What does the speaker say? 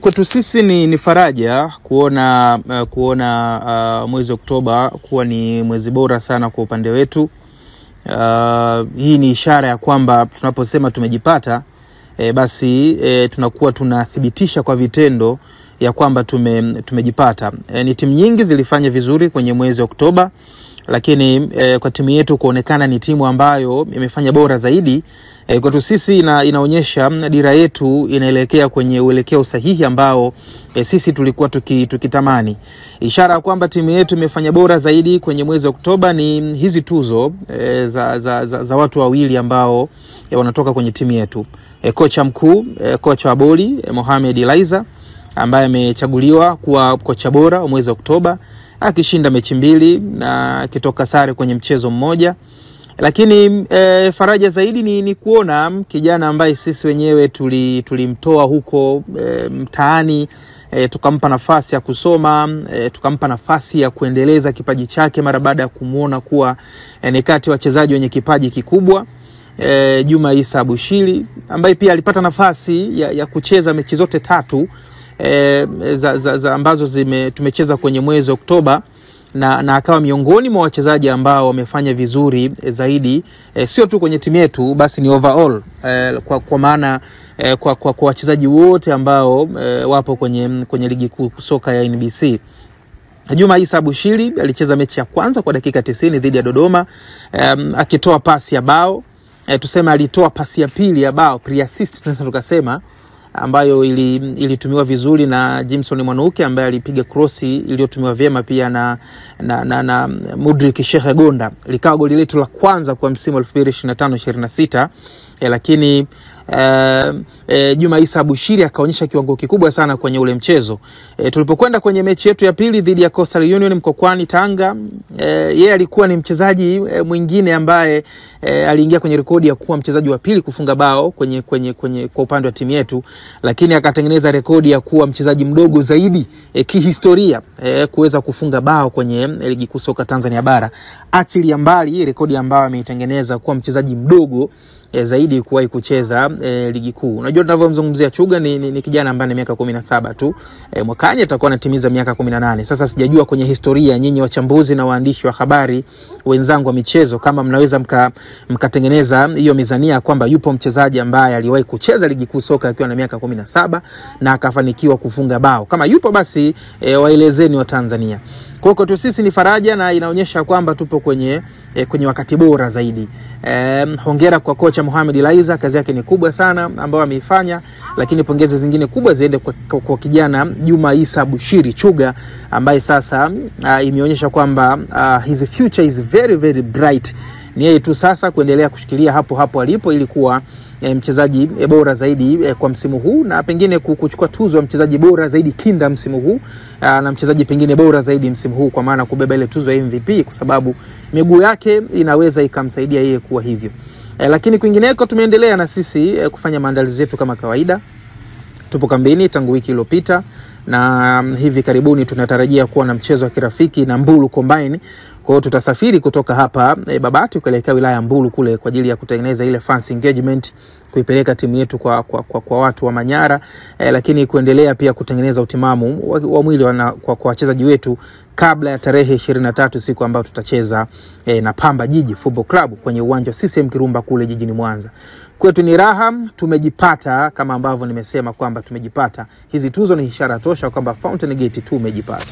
Kwetu sisi ni faraja kuona mwezi Oktoba kuwa ni mwezi bora sana kwa upande wetu. Hii ni ishara ya kwamba tunaposema tumejipata, basi tunakuwa tunathibitisha kwa vitendo ya kwamba tumejipata. Ni timu nyingi zilifanya vizuri kwenye mwezi Oktoba, lakini kwa timu yetu kuonekana ni timu ambayo imefanya bora zaidi. Kwetu sisi inaonyesha dira yetu inaelekea kwenye uelekeo sahihi ambao sisi tulikuwa tukitamani. Ishara kwamba timu yetu imefanya bora zaidi kwenye mwezi Oktoba ni hizi tuzo za watu wawili ambao wanatoka kwenye timu yetu. Kocha mkuu, kocha wa boli Mohamed Elaiza, ambaye amechaguliwa kuwa kocha bora wa mwezi Oktoba, akishinda mechi 2 na kitoka sare kwenye mchezo mmoja. Lakini faraja zaidi ni kuona kijana ambaye sisi wenyewe tulimtoa huko mtaani, tukampa nafasi ya kusoma, tukampa nafasi ya kuendeleza kipaji chake mara baada ya kumuona kuwa ni kati ya wachezaji wenye kipaji kikubwa. Juma Issa Bushiri, ambaye pia alipata nafasi ya kucheza mechi zote 3 ambazo tumecheza kwenye mwezi Oktoba, na akawa miongoni mwa wachezaji ambao wamefanya vizuri zaidi, sio tu kwenye timu yetu basi ni overall, kwa maana kwa wachezaji wote ambao wapo kwenye ligi kuu soka ya NBC. Juma Issa Bushiri alicheza mechi ya kwanza kwa dakika 90 dhidi ya Dodoma, akitoa pasi ya bao. Tuseme alitoa pasi ya pili ya bao, pre-assist tunaweza tukasema, ambayo ilitumiwa vizuri na Jimson Mwanuke, ambaye alipiga crossi iliyotumiwa vyema pia na Mudrik Sheikh Gonda. Likawa goli letu la kwanza kwa msimu 2025-26. Lakini Juma Issa Bushiri akaonyesha kiwango kikubwa sana kwenye ule mchezo. Tulipokwenda kwenye mechi yetu ya pili dhidi ya Coastal Union Mkokwani Tanga, yeye alikuwa ni mchezaji mwingine ambaye aliingia kwenye rekodi ya kuwa mchezaji wa pili kufunga bao kwenye kwa upande wa timu yetu, lakini akatengeneza rekodi ya kuwa mchezaji mdogo zaidi kihistoria kuweza kufunga bao kwenye ligi kuu soka Tanzania bara. Achilia mbali rekodi ambayo ameitengeneza kuwa mchezaji mdogo zaidi kuwahi kucheza ligi kuu. Unajua tunavyomzungumzia Chuga ni kijana ambaye ana miaka 17 tu. Mwakani atakuwa anatimiza miaka 18. Sasa sijajua kwenye historia, nyinyi wachambuzi na waandishi wa habari wenzangu wa michezo, kama mnaweza mkatengeneza hiyo mizania kwamba yupo mchezaji ambaye aliwahi kucheza ligi kuu soka akiwa na miaka 17 na akafanikiwa kufunga bao. Kama yupo basi waelezeni wa Tanzania. Kwa hiyo sisi ni faraja na inaonyesha kwamba tupo kwenye wakati bora zaidi. Hongera kwa kocha Mohamed Elaiza, kazi yake ni kubwa sana ambayo ameifanya, lakini pongezi zingine kubwa zaidi kwa kijana Juma Issa Bushiri Chuga, ambaye sasa imeonyesha kwamba his future is very very bright. Ni yeye tu sasa kuendelea kushikilia hapo alipo ili kuwa mchezaji bora zaidi kwa msimu huu, na pengine kuchukua tuzo ya mchezaji bora zaidi kinda msimu huu, na mchezaji pengine bora zaidi msimu huu, kwa maana kubeba ile tuzo ya MVP, kwa sababu miguu yake inaweza ikamsaidia yeye kuwa hivyo. Lakini kwingineko tumeendelea na sisi kufanya maandalizi yetu kama kawaida. Tupo kambini tangu wiki iliyopita, na hivi karibuni tunatarajia kuwa na mchezo wa kirafiki na Mbulu Combine. Kwa hiyo tutasafiri kutoka hapa Babati kuelekea wilaya ya Mbulu kule kwa ajili ya kutengeneza ile fans engagement, kuipeleka timu yetu kwa watu wa Manyara, lakini kuendelea pia kutengeneza utimamu wa mwili kwa wachezaji wetu kabla ya tarehe 23 siku ambayo tutacheza na Pamba Jiji Football Club kwenye uwanja wa CCM Kirumba kule jijini Mwanza. Kwetu ni raha, tumejipata kama ambavyo nimesema kwamba tumejipata. Hizi tuzo ni ishara tosha kwamba Fountain Gate tumejipata.